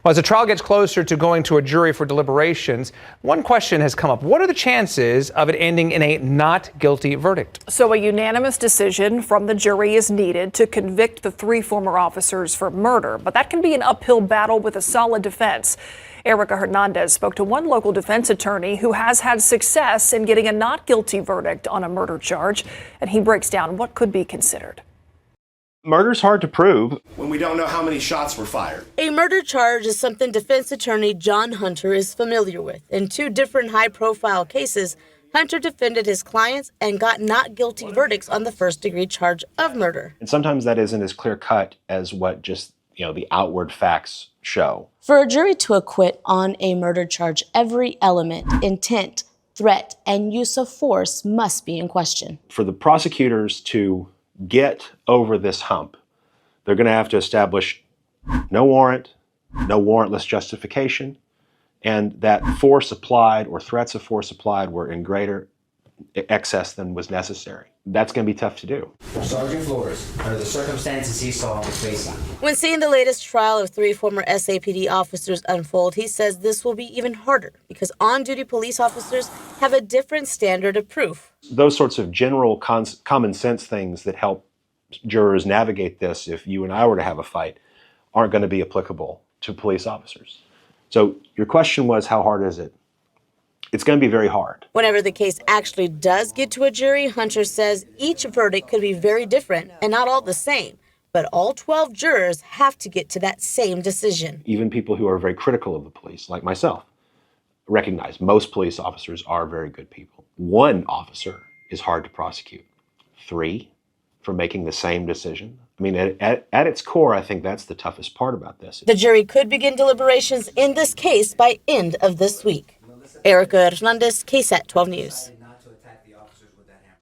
Well, as the trial gets closer to going to a jury for deliberations, one question has come up. What are the chances of it ending in a not guilty verdict? So a unanimous decision from the jury is needed to convict the 3 former officers for murder. But that can be an uphill battle with a solid defense. Erica Hernandez spoke to one local defense attorney who has had success in getting a not guilty verdict on a murder charge. And he breaks down what could be considered. Murder's hard to prove when we don't know how many shots were fired. A murder charge is something defense attorney John Hunter is familiar with. In 2 different high-profile cases, Hunter defended his clients and got not guilty verdicts on the first-degree charge of murder. and sometimes that isn't as clear-cut as what just the outward facts show. For a jury to acquit on a murder charge, every element, intent, threat, and use of force must be in question. For the prosecutors to get over this hump, they're going to have to establish no warrant, no warrantless justification, and that force applied or threats of force applied were in greater excess than was necessary. That's going to be tough to do. Sergeant Flores, under the circumstances he saw was facing. When seeing the latest trial of 3 former SAPD officers unfold, he says this will be even harder because on-duty police officers have a different standard of proof. Those sorts of general common sense things that help jurors navigate this if you and I were to have a fight aren't going to be applicable to police officers. So your question was, how hard is it? It's going to be very hard. Whenever the case actually does get to a jury, Hunter says each verdict could be very different and not all the same. But all 12 jurors have to get to that same decision. Even people who are very critical of the police, like myself, recognize most police officers are very good people. 1 officer is hard to prosecute. 3 for making the same decision. I mean, at its core, I think that's the toughest part about this. The jury could begin deliberations in this case by end of this week. Erica Hernandez, KSAT 12 News.